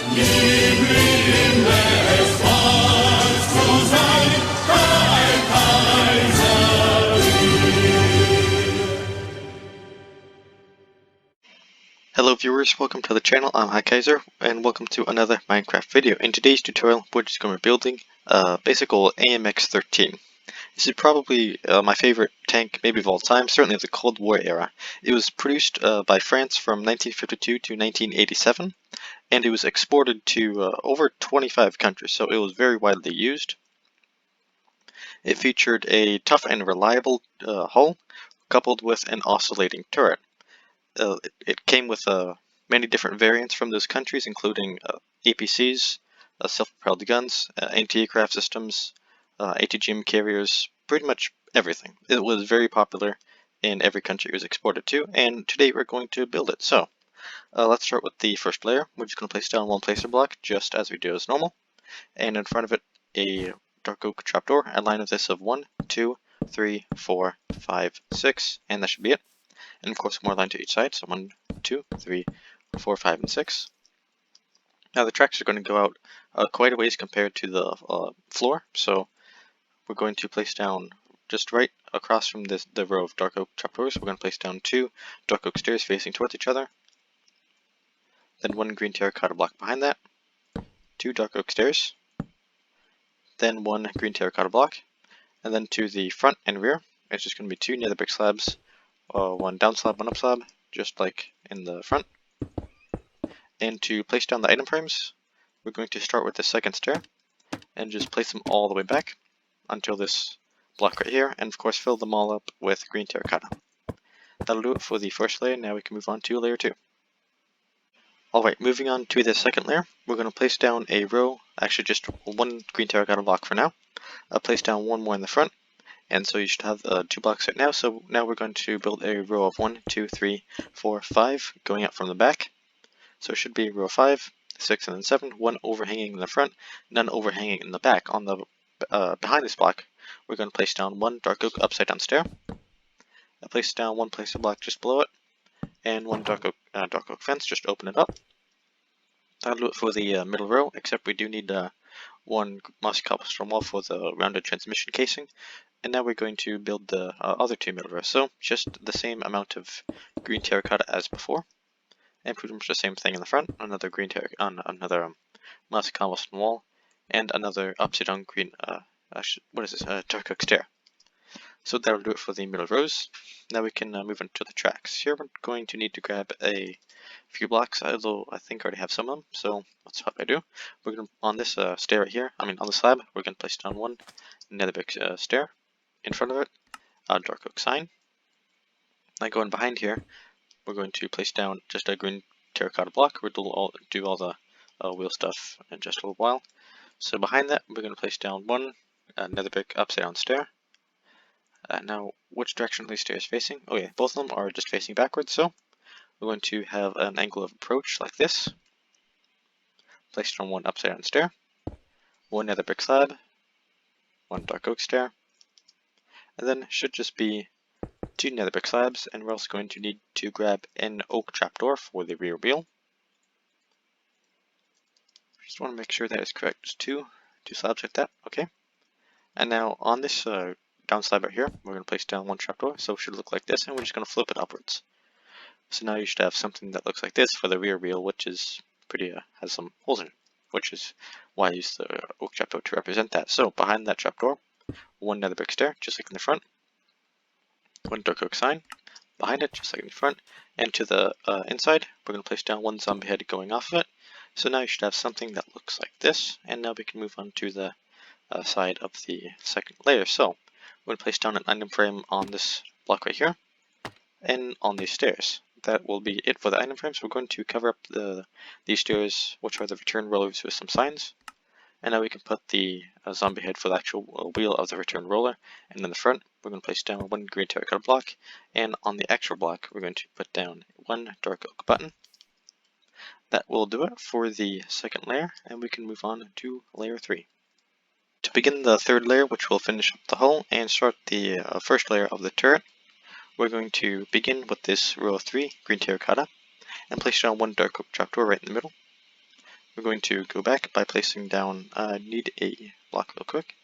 Hello viewers, welcome to the channel. I'm Kaiser, and welcome to another Minecraft video. In today's tutorial, we're just going to be building a basic old AMX-13. This is probably my favorite tank, maybe of all time, certainly of the Cold War era. It was produced by France from 1952 to 1987, and it was exported to over 25 countries, so it was very widely used. It featured a tough and reliable hull, coupled with an oscillating turret. It came with many different variants from those countries, including APCs, self-propelled guns, anti-aircraft systems, ATGM carriers, pretty much everything. It was very popular in every country it was exported to, and today we're going to build it. So let's start with the first layer. We're just going to place down one placer block, just as we do as normal, and in front of it a dark oak trapdoor. A line of this of 1, 2, 3, 4, 5, 6, and that should be it. And of course more line to each side, so 1, 2, 3, 4, 5, and 6. Now the tracks are going to go out quite a ways compared to the floor, so we're going to place down just right across from the row of dark oak trapdoors. We're going to place down 2 dark oak stairs facing towards each other, then 1 green terracotta block behind that, 2 dark oak stairs, then 1 green terracotta block, and then to the front and rear, it's just going to be 2 nether brick slabs. 1 down slab, 1 up slab, just like in the front. And to place down the item frames, we're going to start with the second stair and just place them all the way back until this block right here, and of course fill them all up with green terracotta. That'll do it for the first layer. Now we can move on to layer 2. Alright, moving on to the second layer, we're going to place down a row, actually just 1 green terracotta block for now. I'll place down 1 more in the front. And so you should have 2 blocks right now. So now we're going to build a row of 1, 2, 3, 4, 5 going out from the back. So it should be row 5, 6, and then 7. 1 overhanging in the front, none overhanging in the back. On the behind this block, we're going to place down 1 dark oak upside down stair. I place down 1 placer block just below it, and 1 dark oak fence. Just open it up. That'll do it for the middle row, except we do need 1 mossy cobblestone wall for the rounded transmission casing. And now we're going to build the other 2 middle rows. So just the same amount of green terracotta as before, and pretty much the same thing in the front. Another green another mossy cobblestone wall, and another upside down green dark oak stair. So that'll do it for the middle rows. Now we can move on to the tracks. Here we're going to need to grab a few blocks, although I think I already have some of them. So let's hope I do. We're going to, on this stair right here, on the slab, we're going to place down 1 nether brick stair. In front of it, a dark oak sign. Now going behind here, we're going to place down just a green terracotta block. We'll do all the wheel stuff in just a little while. So behind that, we're going to place down 1 nether brick upside down stair. Now, which direction are these stairs facing? Oh yeah, both of them are just facing backwards, so we're going to have an angle of approach like this. Place down 1 upside down stair, 1 nether brick slab, 1 dark oak stair, and then should just be 2 nether brick slabs, and we're also going to need to grab an oak trapdoor for the rear wheel. Just want to make sure that is correct. Just two slabs like that. Okay. And now on this down slab right here, we're going to place down 1 trapdoor, so it should look like this, and we're just going to flip it upwards. So now you should have something that looks like this for the rear wheel, which is pretty has some holes in it, which is why I use the oak trapdoor to represent that. So behind that trapdoor, 1 nether brick stair, just like in the front. 1 dark oak sign behind it, just like in the front. And to the inside, we're going to place down 1 zombie head going off of it. So now you should have something that looks like this. And now we can move on to the side of the second layer. So we're going to place down an item frame on this block right here, and on these stairs. That will be it for the item frames. We're going to cover up these stairs, which are the return rollers, with some signs. And now we can put the zombie head for the actual wheel of the return roller. And in the front, we're going to place down 1 green terracotta block. And on the actual block, we're going to put down 1 dark oak button. That will do it for the second layer, and we can move on to layer 3. To begin the third layer, which will finish up the hull and start the first layer of the turret, we're going to begin with this row of 3 green terracotta and place down 1 dark oak trapdoor right in the middle. we're going to go back by placing down, need a block real quick.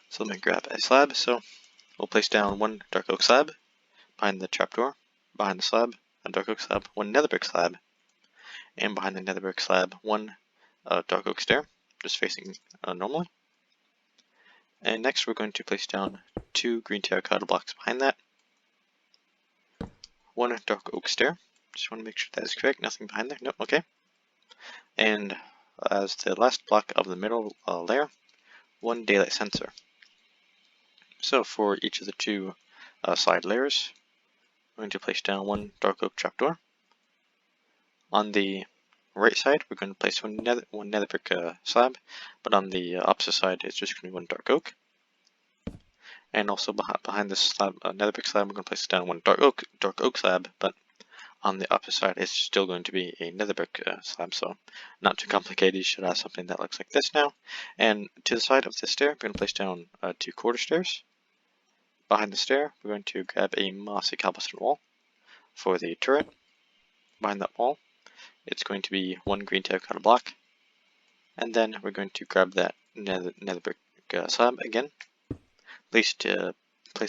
So let me grab a slab. So we'll place down one dark oak slab behind the trapdoor, behind the slab, a dark oak slab, one nether brick slab, and behind the nether brick slab, one dark oak stair, just facing normally. And next we're going to place down two green terracotta blocks behind that, one dark oak stair. Just want to make sure that is correct, nothing behind there, nope, okay. And as the last block of the middle layer, one daylight sensor. So for each of the two side layers, we're going to place down one dark oak trapdoor. On the right side, we're going to place one nether brick slab, but on the opposite side, it's just going to be one dark oak. And also behind this slab, nether brick slab, we're going to place down one dark oak slab, but on the opposite side, it's still going to be a nether brick slab, so not too complicated. You should have something that looks like this now. And to the side of the stair, we're going to place down two quarter stairs. Behind the stair, we're going to grab a mossy cobblestone wall for the turret. Behind that wall, it's going to be one green terracotta block. And then we're going to grab that nether brick slab again. Place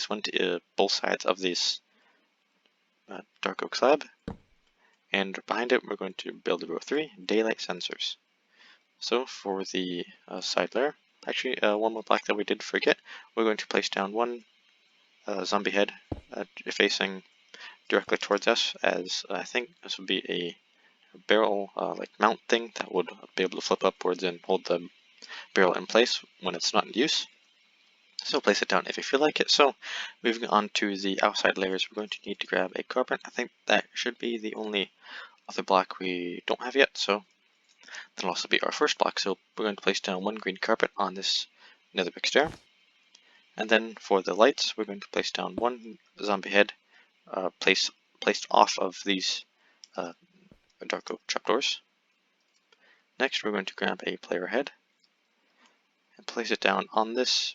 one to both sides of this dark oak slab. And behind it, we're going to build a row 3 daylight sensors. So for the side layer, actually one more block that we did forget, we're going to place down one zombie head facing directly towards us, as I think this would be a barrel like mount thing that would be able to flip upwards and hold the barrel in place when it's not in use. So place it down if you feel like it. So moving on to the outside layers, we're going to need to grab a carpet. I think that should be the only other block we don't have yet, so that'll also be our first block. So we're going to place down one green carpet on this nether brick stair. And then for the lights, we're going to place down one zombie head placed off of these dark oak trapdoors. Next, we're going to grab a player head and place it down on this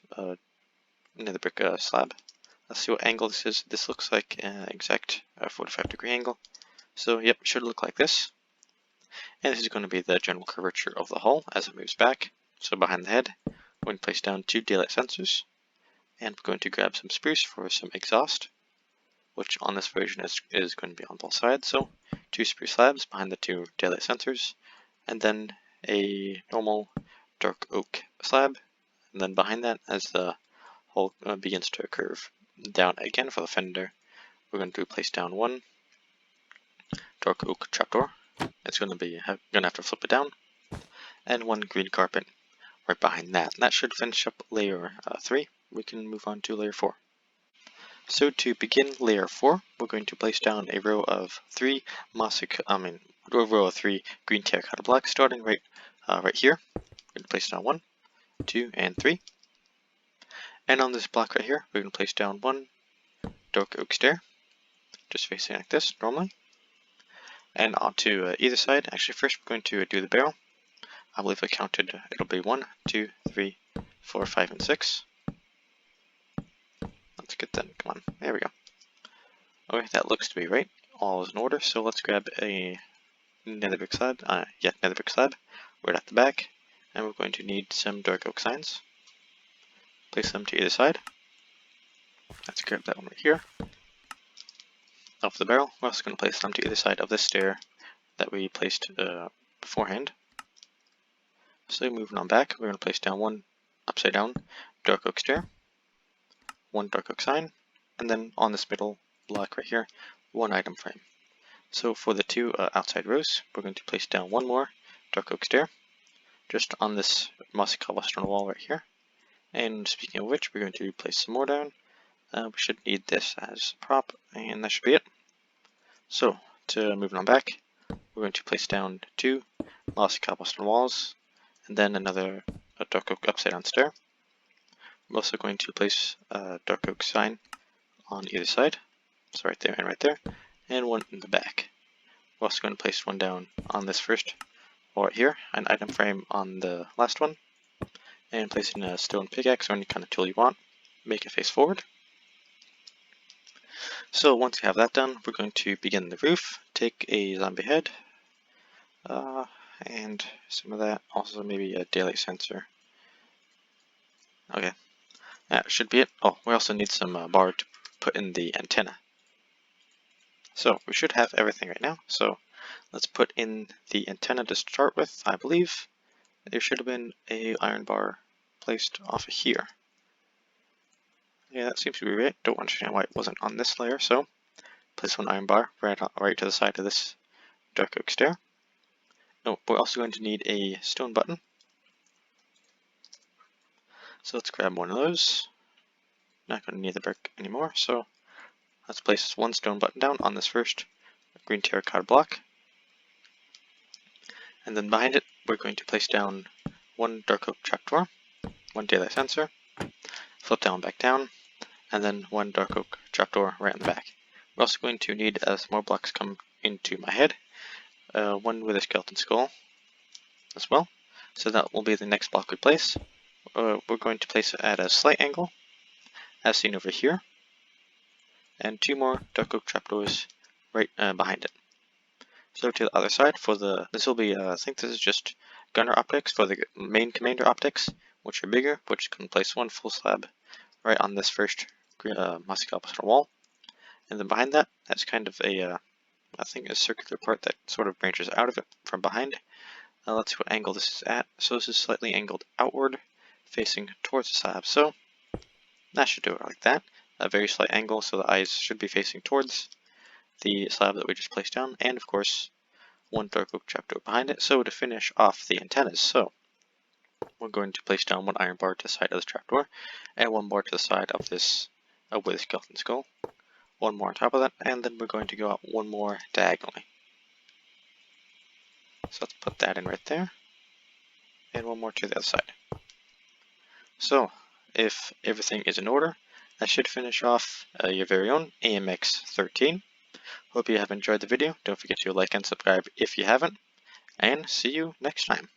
nether brick slab. Let's see what angle this is. This looks like an exact 45-degree angle. So yep, it should look like this. And this is going to be the general curvature of the hull as it moves back. So behind the head, we're going to place down two daylight sensors. And we're going to grab some spruce for some exhaust, which on this version is going to be on both sides. So two spruce slabs behind the two daylight sensors, and then a normal dark oak slab. And then behind that, as the hull begins to curve down again for the fender, we're going to place down one dark oak trapdoor. It's going to have to flip it down, and one green carpet right behind that. And that should finish up layer 3. We can move on to layer 4. So to begin layer 4, we're going to place down a row of three green terracotta blocks, starting right here. We're going to place down 1, 2, and 3. And on this block right here, we're going to place down one dark oak stair, just facing like this normally. And onto either side. Actually, first we're going to do the barrel. I believe I counted. It'll be 1, 2, 3, 4, 5, and 6. Let's get that. Come on. There we go. Okay, that looks to be right. All is in order. So let's grab a nether brick slab. Nether brick slab right at the back, and we're going to need some dark oak signs. Place them to either side. Let's grab that one right here. Of the barrel. We're also going to place them to either side of this stair that we placed beforehand. So moving on back, we're going to place down one upside down dark oak stair, one dark oak sign, and then on this middle block right here, one item frame. So for the two outside rows, we're going to place down one more dark oak stair, just on this mossy cobblestone wall right here. And speaking of which, we're going to place some more down. We should need this as a prop, and that should be it. So, to moving on back, we're going to place down two mossy cobblestone walls, and then another dark oak upside down stair. We're also going to place a dark oak sign on either side, so right there, and one in the back. We're also going to place one down on this first wall right here, an item frame on the last one, and place in a stone pickaxe or any kind of tool you want. Make it face forward. So once you have that done, we're going to begin the roof. Take a zombie head. and some of that. Also maybe a daylight sensor. Okay, that should be it. Oh, we also need some bar to put in the antenna. So we should have everything right now. So let's put in the antenna to start with. I believe there should have been a iron bar placed off of here. Yeah, that seems to be right. Don't understand why it wasn't on this layer. So place one iron bar right to the side of this dark oak stair. Oh, we're also going to need a stone button. So let's grab one of those. Not going to need the brick anymore, so let's place one stone button down on this first green terracotta block. And then behind it, we're going to place down one dark oak trapdoor, one daylight sensor, flip down, back down, and then one dark oak trapdoor right in the back. We're also going to need some more blocks come into my head, one with a skeleton skull as well. So that will be the next block we place. We're going to place it at a slight angle, as seen over here, and two more dark oak trapdoors right behind it. So to the other side, this will be, I think this is just gunner optics for the main commander optics, which are bigger, which can place one full slab right on this first mossy cobblestone wall. And then behind that, that's kind of a, I think a circular part that sort of branches out of it from behind. Let's see what angle this is at. So this is slightly angled outward, facing towards the slab. So that should do it like that. A very slight angle, so the eyes should be facing towards the slab that we just placed down, and of course one dark oak trapdoor behind it. So to finish off the antennas, so we're going to place down one iron bar to the side of this trapdoor, and one bar to the side of this with a skeleton skull, one more on top of that, and then we're going to go out one more diagonally. So let's put that in right there, and one more to the other side. So if everything is in order, that should finish off your very own AMX-13. Hope you have enjoyed the video. Don't forget to like and subscribe if you haven't, and see you next time.